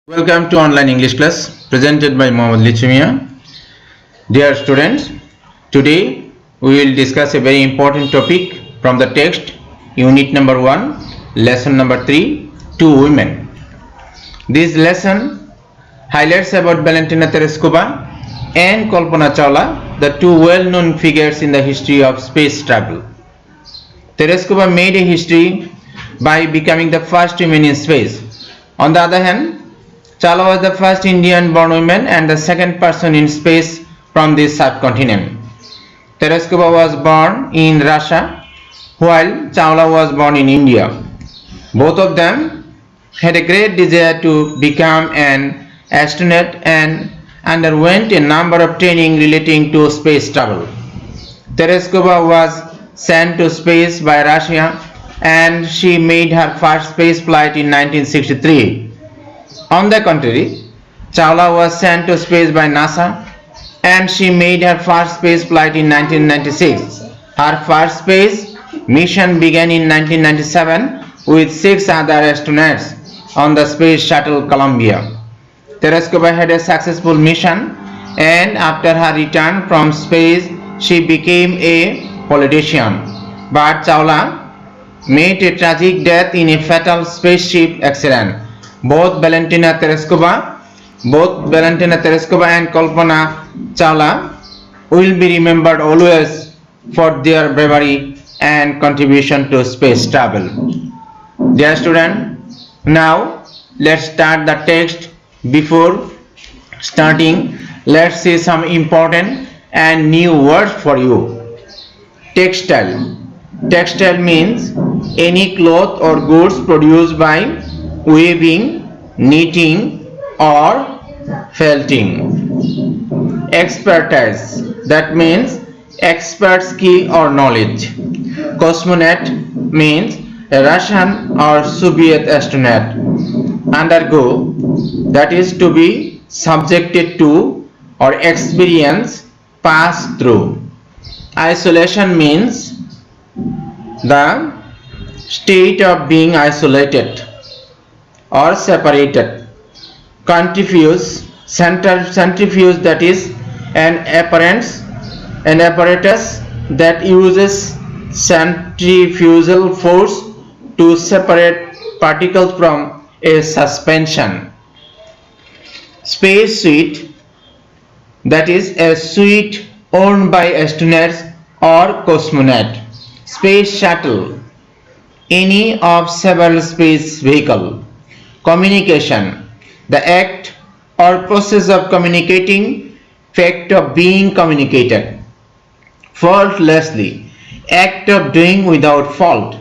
Welcome to online English class presented by Mohammad Lichimia. Dear students, today we will discuss a very important topic from the text, unit number 1, lesson number 3, Two Women. This lesson highlights about Valentina Tereshkova and Kalpana Chawla, the two well-known figures in the history of space travel. Tereshkova made a history by becoming the first woman in space. On the other hand, Chawla was the first Indian-born woman and the second person in space from this subcontinent. Tereshkova was born in Russia, while Chawla was born in India. Both of them had a great desire to become an astronaut and underwent a number of training relating to space travel. Tereshkova was sent to space by Russia and she made her first space flight in 1963. On the contrary, Chawla was sent to space by NASA and she made her first space flight in 1996. Her first space mission began in 1997 with 6 other astronauts on the space shuttle Columbia. Tereshkova had a successful mission and after her return from space she became a politician. But Chawla met a tragic death in a fatal spaceship accident. Both Valentina Tereshkova and Kalpana Chawla will be remembered always for their bravery and contribution to space travel. Dear student, now let's start the text. Before starting, let's see some important and new words for you. Textile. Textile means any cloth or goods produced by weaving, knitting or felting. Expertise, that means expert skill or knowledge. Cosmonaut means a Russian or Soviet astronaut. Undergo, that is to be subjected to or experience, pass through. Isolation means the state of being isolated or separated. Centrifuge, that is an apparatus that uses centrifugal force to separate particles from a suspension. Space suit, that is a suit owned by astronauts or cosmonaut. Space shuttle, any of several space vehicles. Communication, the act or process of communicating, fact of being communicated. Faultlessly, act of doing without fault.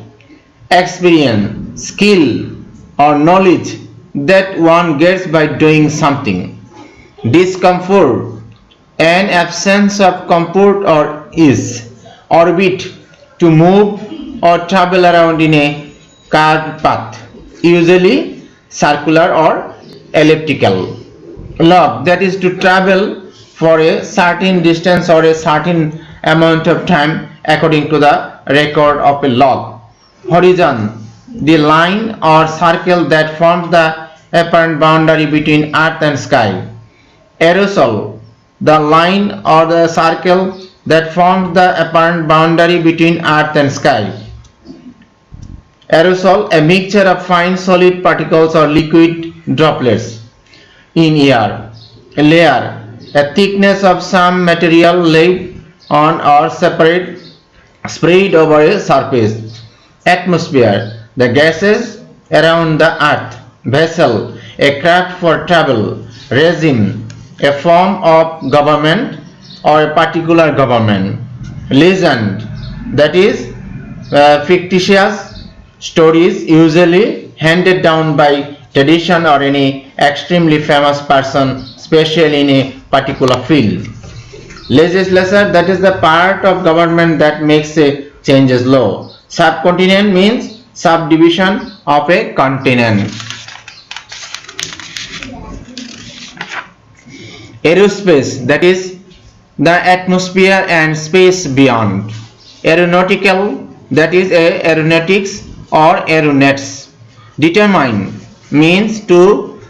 Experience, skill or knowledge that one gets by doing something. Discomfort, an absence of comfort or ease. Orbit, to move or travel around in a curved path, usually circular or elliptical. Log, that is to travel for a certain distance or a certain amount of time according to the record of a log. Horizon, the line or circle that forms the apparent boundary between earth and sky. Aerosol, the line or the circle that forms the apparent boundary between earth and sky. Aerosol, a mixture of fine solid particles or liquid droplets in air. A layer, a thickness of some material laid on or spread over a surface. Atmosphere, the gases around the earth. Vessel, a craft for travel. Regime, a form of government or a particular government. Legend, that is fictitious stories usually handed down by tradition or any extremely famous person, especially in a particular field. Legislature, that is the part of government that makes a changes law. Subcontinent means subdivision of a continent. Aerospace, that is the atmosphere and space beyond. Aeronautical, that is aeronautics or aeronauts. Determine means to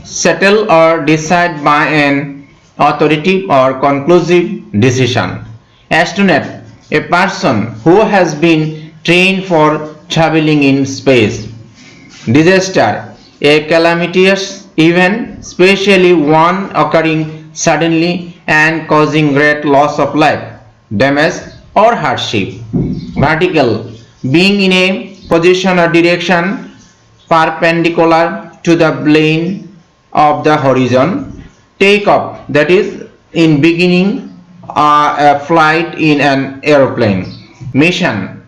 settle or decide by an authoritative or conclusive decision. Astronaut, a person who has been trained for traveling in space. Disaster, a calamitous event, especially one occurring suddenly and causing great loss of life, damage or hardship. Vertical, being in a position or direction perpendicular to the plane of the horizon. Take off, that is in beginning a flight in an aeroplane. Mission,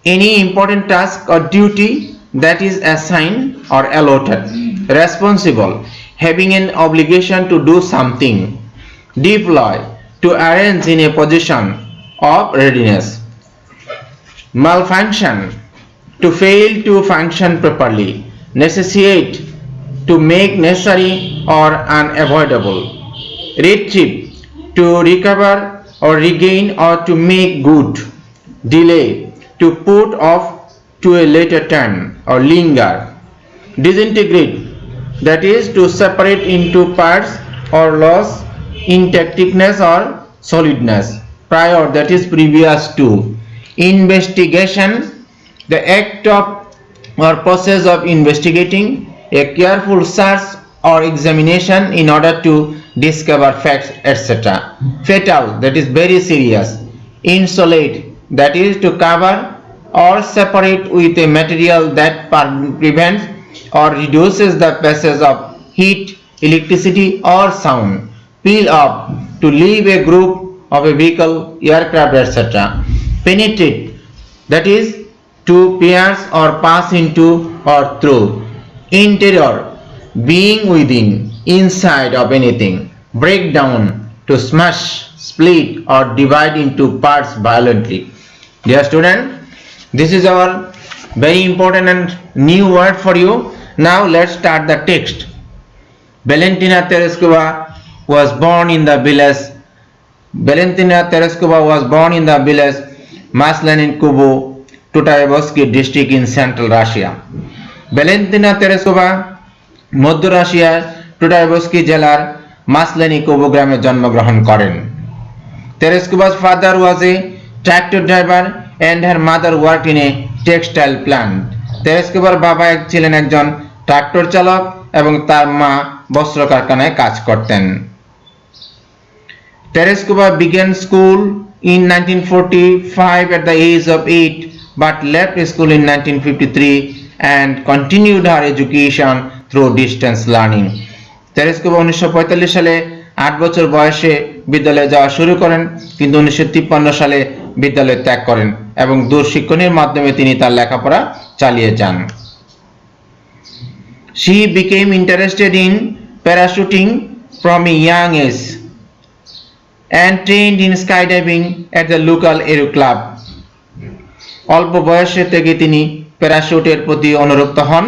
any important task or duty that is assigned or allotted. Responsible, having an obligation to do something. Deploy, to arrange in a position of readiness. Malfunction, to fail to function properly. Necessitate, to make necessary or unavoidable. Retrieve, to recover or regain or to make good. Delay, to put off to a later time or linger. Disintegrate, that is to separate into parts or lose intactness or solidness. Prior, that is previous to. Investigation, the act of or process of investigating, a careful search or examination in order to discover facts, etc. Fatal, that is very serious. Insulate, that is to cover or separate with a material that prevents or reduces the passage of heat, electricity or sound. Peel off, to leave a group of a vehicle, aircraft, etc. Penetrate, that is to pierce or pass into or through. Interior, being within, inside of anything. Break down, to smash, split or divide into parts violently. Dear student, this is our very important and new word for you. Now let's start the text. Valentina Tereshkova was born in the village. Valentina Tereshkova was born in the village Maslenin-Kubu, Tutaevsky district in Central Russia. Valentina Tereshkova মধ্য রাশিয়ার টুটাইভস্কি জেলার মাসলেনি-কুবু গ্রামে জন্মগ্রহণ করেন। Tereshkova's father was a tractor driver and her mother worked in a textile plant. Tereshkovar বাবা ছিলেন একজন tractor চালক এবং তার মা বস্ত্র কারখানায় কাজ করতেন। Tereshkova began school in 1945 at the age of 8 but left school in 1953 and continued her education through distance learning. Tereshkova 1945 সালে 8 বছর বয়সে বিদ্যালয়ে যাওয়া শুরু করেন কিন্তু 1953 সালে বিদ্যালয় ত্যাগ করেন এবং দূরশিক্ষণের মাধ্যমে তিনি তার লেখাপড়া চালিয়ে যান। She became interested in parachuting from a young age and trained in skydiving at the local aero club. অল্প বয়সে থেকে তিনি প্যারাশুটের প্রতি অনুরক্ত হন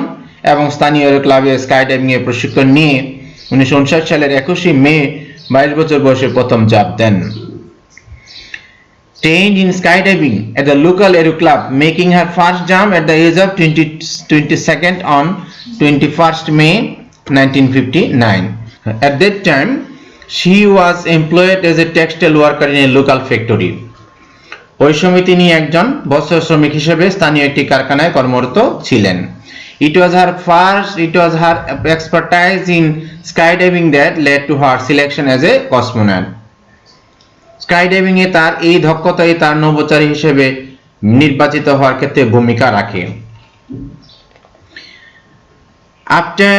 এবং স্থানীয় এরো ক্লাবে স্কাইডাইভিং এর প্রশিক্ষণ নিয়ে 1959 সালের 21 মে 22 বছর বয়সে প্রথম ঝাঁপ দেন। Trained in skydiving at the local aero club, making her first jump at the age of 22nd on 21st May 1959. At that time, she was employed as a textile worker in a local factory. ওই সময় তিনি একজন বস্ত্র শ্রমিক হিসেবে স্থানীয় একটি কারখানায় কর্মরত ছিলেন। It was her expertise in skydiving that led to her selection as a cosmonaut. Skydiving এ তার এই দক্ষতাই তার নভোচারী হিসেবে নির্বাচিত হওয়ার ক্ষেত্রে ভূমিকা রাখে। After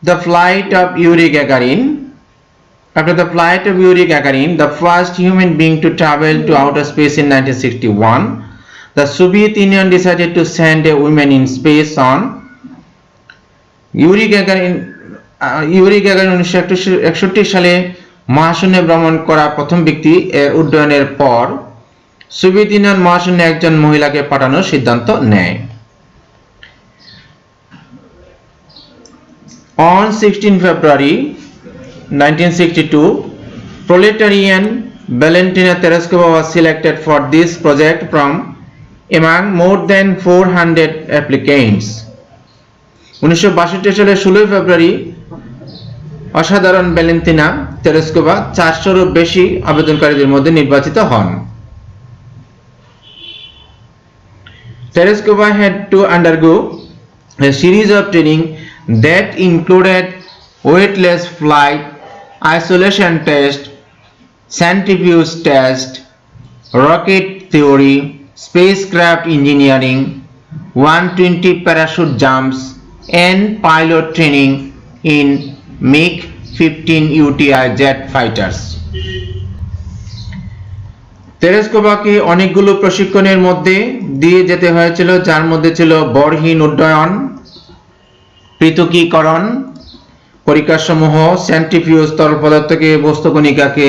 the flight of Yuri Gagarin, the first human being to travel to outer space in 1961, the Soviet Union decided to send a woman in space on Yuri Gagarin 1961 সালে মহাশূন্যে ভ্রমণ করা প্রথম ব্যক্তি এর উড্ডয়নের পর সোভিয়েত ইউনিয়ন মহাশূন্যে একজন মহিলাকে পাঠানোর সিদ্ধান্ত নেয়। On 16 February 1962, proletarian Valentina Tereshkova was selected for this project from among more than 400 applicants. 1962 সালের 16 ফেব্রুয়ারি অসাধারণ ভ্যালেন্টিনা তেরেস্কোভা 400-এরও বেশি আবেদনকারীদের মধ্যে নির্বাচিত হন। Tereskova had to undergo a series of training that included weightless flight, isolation test, centrifuge test, rocket theory, spacecraft engineering, 120 parachute jumps, and pilot training in MiG-15 UTI jet fighters. তেরেস্কোভাকে অনেকগুলো প্রশিক্ষণের মধ্যে দিয়ে যেতে হয়েছিল, যার মধ্যে ছিল বরহীন উড্ডয়ন, পৃথকীকরণ পরীক্ষাসমূহ, সেন্ট্রিফিউজ তরল পদার্থকে বস্তুকণিকাকে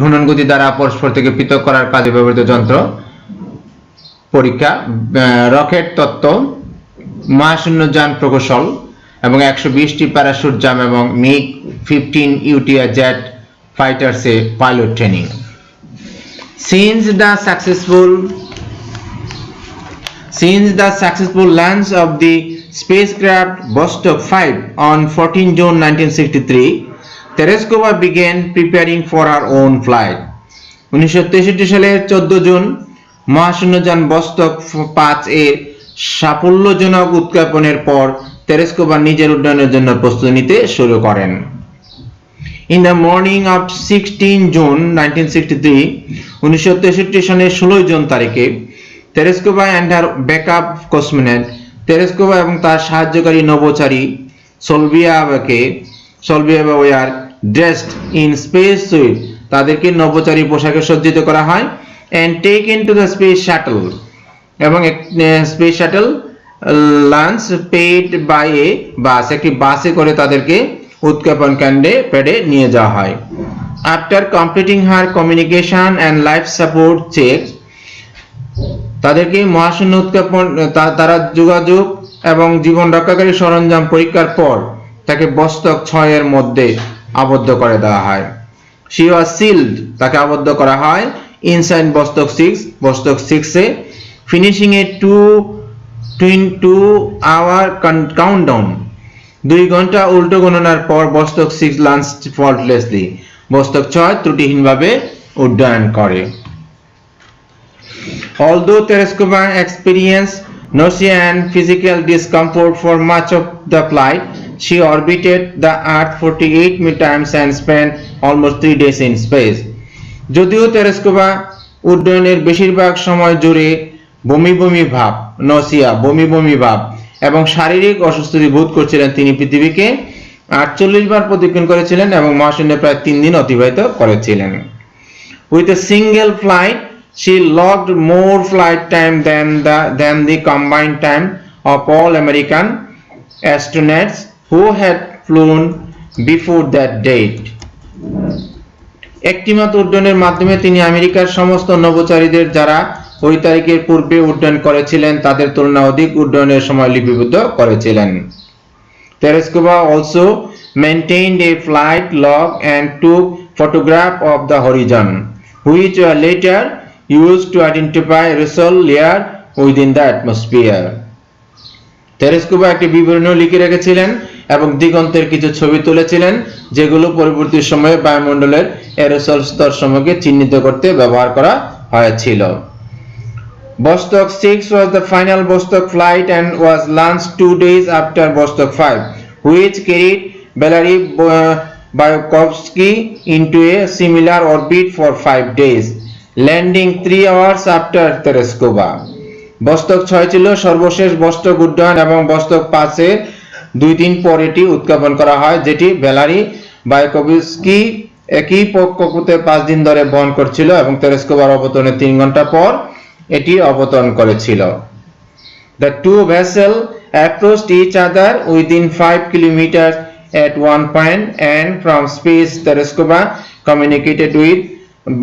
ঘূর্ণন গতি দ্বারা পরস্পর থেকে পৃথক করার কাজে ব্যবহৃত যন্ত্র পরীক্ষা, রকেট তত্ত্ব, মহাশূন্যযান প্রকৌশল এবং 120টি প্যারাশুট জাম্প এবং MiG-15 UTI জেট ফাইটার্সে pilot training. Since the successful launch of the spacecraft Vostok 5 on 14 June 1963, Tereskova began preparing for her own flight. 1963 সালের 14 জুন মহাশূন্যযান বস্তক 5 এর সাফল্যজনক উৎক্ষেপণের পর তেরেস্কোভা নিজের উড্ডয়নের জন্য প্রস্তুতি নিতে শুরু করেন। In the morning of 16 June 1963, 1963 সালের 16 জুন তারিখে Tereshkova and her backup cosmonaut Tereshkova এবং তার সাহায্যকারী নভোচারী সোলভিয়াভা war dressed in space suit, তাদেরকে নভোচারী পোশাকে সজ্জিত করা হয়, and taken to the space shuttle, এবং space shuttle launch paid by a bus, একটি বাসে করে তাদেরকে উৎক্ষেপণ কেন্দ্রে পেডে নিয়ে যাওয়া হয়। After completing her communication and life support check, তাদেরকে মহাশূন্য উৎক্ষেপণ তারা যোগাযোগ এবং জীবন রক্ষাকারী সরঞ্জাম পরীক্ষার পর তাকে বস্তক 6 এর মধ্যে আবদ্ধ করে দেওয়া হয়। শি ওয়াজ সিল্ড, তাকে আবদ্ধ করা হয় ইনসাইড বস্তক 6 এ, ফিনিশিং এ 2 hour কাউন্টডাউন, 2 ঘন্টা উল্টো গণনার পর বস্তক 6 লঞ্চ ফল্টলেসলি, বস্তক 6 ত্রুটিহীনভাবে উড্ডয়ন করে। Although Tereskova experienced nausea and physical discomfort for much of the flight, she orbited the Earth 48 times and spent almost 3 days in space. যদিও তেরেস্কোভা উড্ডয়নের বেশিরভাগ সময় জুড়ে বমি ভাব এবং শারীরিক অসুস্থতা বোধ করছিলেন, তিনি পৃথিবীকে 48 বার প্রদক্ষিণ করেছিলেন এবং মহাশূন্যে প্রায় 3 দিন অতিবাহিত করেছিলেন। With a single flight, she logged more flight time than the combined time of all American astronauts who had flown before that date. একটিমাত্র উড্ডয়নের মাধ্যমে তিনি আমেরিকার সমস্ত নভোচারীদের যারা ওই তারিখের পূর্বে উড্ডয়ন করেছিলেন তাদের তুলনায় অধিক উড্ডয়নের সময় লিপিবদ্ধ করেছিলেন। Tereskova also maintained a flight log and took photographs of the horizon, which were later used to identify aerosol layer within the atmosphere. Tereskova একটি বিবরণী লিখে রেখেছিলেন এবং দিগন্তের কিছু ছবি তুলেছিলেন, যেগুলো পরবর্তী সময়ে বায়ুমণ্ডলের এরোসল স্তর সমূহকে চিহ্নিত করতে ব্যবহার করা হয়েছিল। Vostok 6 was the final Vostok flight and was launched 2 days after Vostok 5, which carried Valery Vykovsky into a similar orbit for 5 days, landing 3 hours after Tereskova. Vostok 6 ছিল সর্বশেষ বস্তক উড্ডয়ন এবং বস্তক 5 এর 2 দিন পর এটি উৎক্ষেপণ করা হয়, যেটি ভ্যালেরি ভাইকোভস্কি একই কক্ষপথে 5 দিন ধরে বহন করছিল এবং তেরেস্কোভার অবতরণের 3 ঘন্টা পর এটি অবতরণ করেছিল। The two vessels approached each other within 5 kilometers at one point, and from space Tereskova communicated with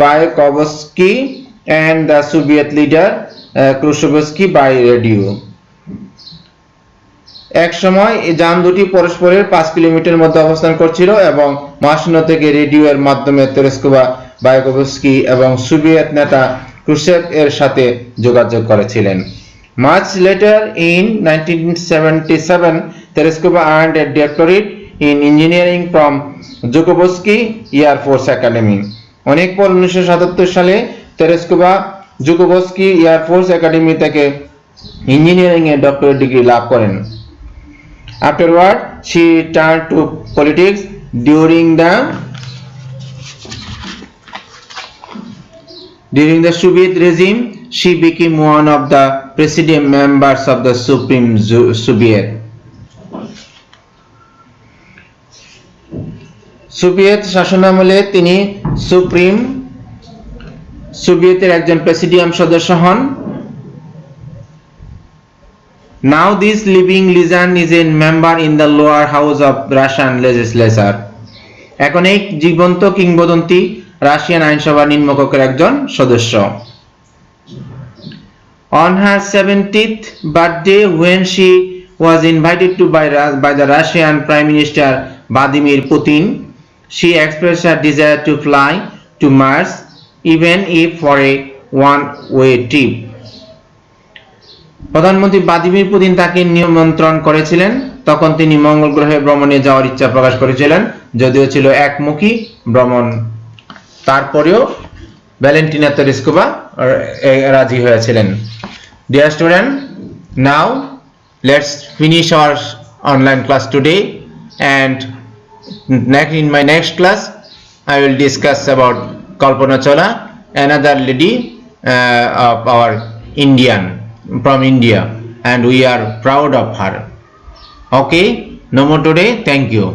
Vykovsky and the Soviet leader Khrushchevsky by radio. এক সময় এই যান দুটি পরস্পরের 5 কিলোমিটার মধ্যে অবস্থান করছিল এবং মহাশূন্য থেকে রেডিও এর মাধ্যমে তেরেস্কোভা ভাইকোভস্কি এবং সোভিয়েত নেতা ক্রুশেভ এর সাথে যোগাযোগ করেছিলেন। Much later in 1977, Tereskova earned a doctorate in engineering from Zhukovsky Air Force Academy. অনেক পর 1977 সালে তেরেস্কোভা জুকোভস্কি এয়ার ফোর্স একাডেমি থেকে ইঞ্জিনিয়ারিং এ ডক্টরেট ডিগ্রি লাভ করেন। Afterward, she turned to politics. During the Soviet regime, she became one of the president members of the Supreme Soviet. Soviet শাসনামলে তিনি supreme সোভিয়েতের একজন presidium সদস্য হন। Now this living legend is a member in the lower house of Russian legislature. এখন এই জীবন্ত কিংবদন্তি Russian আইনসভার নিম্নকক্ষের একজন সদস্য। On her 70th birthday, when she was invited to by the Russian Prime Minister Vladimir Putin, she expressed her desire to fly to Mars, even if for a one-way trip. প্রধানমন্ত্রী Vladimir Putin তাকে নিমন্ত্রণ করেছিলেন, তখন তিনি মঙ্গল গ্রহে ভ্রমণে যাওয়ার ইচ্ছা প্রকাশ করেছিলেন, যদিও ছিল একমুখী ভ্রমণ। তারপরেও ভ্যালেন্টিনা তেরেস্কোভা রাজি হয়েছিলেন। Dear student, now let's finish our online class today, and in my next class I will discuss about Kalpana Chawla, another lady of our from India, and we are proud of her. Okay, no more today. Thank you.